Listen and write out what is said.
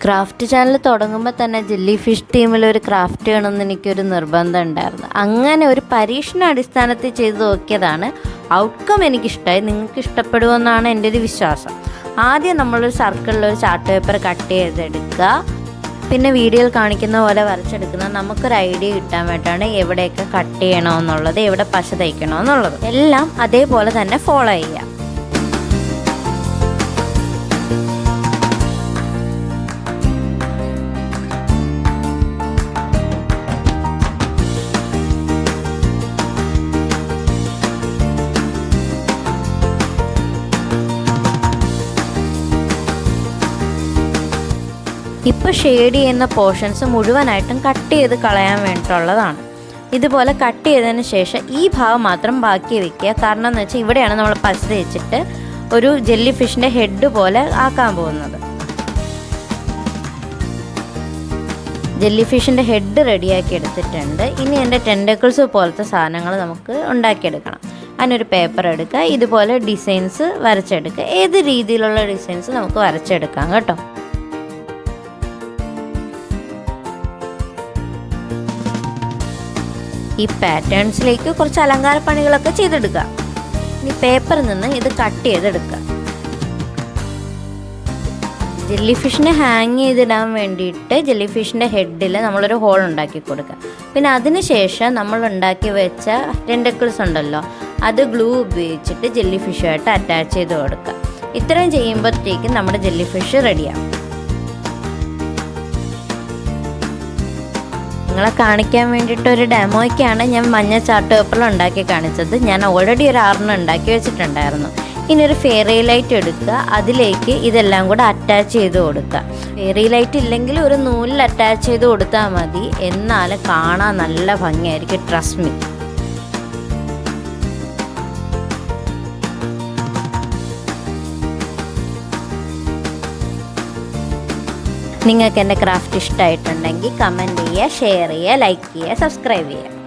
Craft channel തുടങ്ങുമ്പോൾ തന്നെ jelly fish തീമിൽ ഒരു ക്രാഫ്റ്റ് ചെയ്യണമെന്ന് എനിക്കൊരു നിർബന്ധം ഉണ്ടായിരുന്നു. അങ്ങനെ ഒരു പരീക്ഷണ അടിസ്ഥാനത്തിൽ ചെയ്ത് നോക്കിയതാണ്. ഔട്ട്കം എനിക്കിഷ്ടമായി. നിങ്ങൾക്ക് ഇഷ്ടപ്പെടുമെന്നാണ് എൻ്റെ ഒരു വിശ്വാസം. ആദ്യം നമ്മളൊരു സർക്കിളിലൊരു ചാർട്ട് പേപ്പർ കട്ട് ചെയ്തെടുക്കുക. പിന്നെ വീഡിയോയിൽ കാണിക്കുന്ന പോലെ വരച്ചെടുക്കുന്ന നമുക്കൊരു ഐഡിയ കിട്ടാൻ വേണ്ടിയിട്ടാണ് എവിടെയൊക്കെ കട്ട് ചെയ്യണമെന്നുള്ളത്, എവിടെ പശ തയ്ക്കണമെന്നുള്ളത് എല്ലാം അതേപോലെ തന്നെ ഫോളോ ചെയ്യുക. ഇപ്പോൾ ഷെയ്ഡ് ചെയ്യുന്ന പോർഷൻസ് മുഴുവനായിട്ടും കട്ട് ചെയ്ത് കളയാൻ വേണ്ടിയിട്ടുള്ളതാണ്. ഇതുപോലെ കട്ട് ചെയ്തതിന് ശേഷം ഈ ഭാഗം മാത്രം ബാക്കി വയ്ക്കുക. കാരണം എന്ന് വെച്ചാൽ ഇവിടെയാണ് നമ്മൾ പശ തേച്ചിട്ട് ഒരു ജെല്ലി ഫിഷിൻ്റെ ഹെഡ് പോലെ ആക്കാൻ പോകുന്നത്. ജെല്ലി ഫിഷിൻ്റെ ഹെഡ് റെഡിയാക്കി എടുത്തിട്ടുണ്ട്. ഇനി എൻ്റെ ടെൻഡക്കിൾസ് പോലത്തെ സാധനങ്ങൾ നമുക്ക് ഉണ്ടാക്കിയെടുക്കണം. അതിനൊരു പേപ്പർ എടുക്കുക, ഇതുപോലെ ഡിസൈൻസ് വരച്ചെടുക്കുക. ഏത് രീതിയിലുള്ള ഡിസൈൻസ് നമുക്ക് വരച്ചെടുക്കാം കേട്ടോ. ഈ പാറ്റേൺസിലേക്ക് കുറച്ച് അലങ്കാര പണികളൊക്കെ ചെയ്തെടുക്കുക. ഇനി പേപ്പറിൽ നിന്ന് ഇത് കട്ട് ചെയ്തെടുക്കുക. ജെല്ലി ഫിഷിനെ ഹാങ് ചെയ്തിടാൻ വേണ്ടിയിട്ട് ജെല്ലി ഫിഷിൻ്റെ ഹെഡിൽ നമ്മളൊരു ഹോൾ ഉണ്ടാക്കി കൊടുക്കുക. പിന്നെ അതിന് ശേഷം നമ്മൾ ഉണ്ടാക്കി വെച്ച ടെൻഡക്കിൾസ് ഉണ്ടല്ലോ, അത് ഗ്ലൂ ഉപയോഗിച്ചിട്ട് ജെല്ലി ഫിഷുമായിട്ട് അറ്റാച്ച് ചെയ്ത് കൊടുക്കുക. ഇത്രയും ചെയ്യുമ്പോഴത്തേക്കും നമ്മുടെ ജെല്ലി ഫിഷ് റെഡിയാവും. നിങ്ങളെ കാണിക്കാൻ വേണ്ടിയിട്ട് ഒരു ഡെമോയ്ക്കാണ് ഞാൻ മഞ്ഞ ചാർട്ട് പേപ്പറിൽ ഉണ്ടാക്കി കാണിച്ചത്. ഞാൻ ഓൾറെഡി ഒരു 6 ഉണ്ടാക്കി വെച്ചിട്ടുണ്ടായിരുന്നു. ഇനി ഒരു ഫെയറി ലൈറ്റ് എടുക്കുക, അതിലേക്ക് ഇതെല്ലാം കൂടെ അറ്റാച്ച് ചെയ്ത് കൊടുക്കുക. ഫെയറി ലൈറ്റ് ഇല്ലെങ്കിൽ ഒരു നൂലിൽ അറ്റാച്ച് ചെയ്ത് കൊടുത്താൽ മതി, എന്നാലും കാണാൻ നല്ല ഭംഗിയായിരിക്കും. Trust me. നിങ്ങൾക്ക് എൻ്റെ ക്രാഫ്റ്റ് ഇഷ്ടമായിട്ടുണ്ടെങ്കിൽ കമൻറ്റ് ചെയ്യുക, ഷെയർ ചെയ്യുക, ലൈക്ക് ചെയ്യുക, സബ്സ്ക്രൈബ് ചെയ്യുക.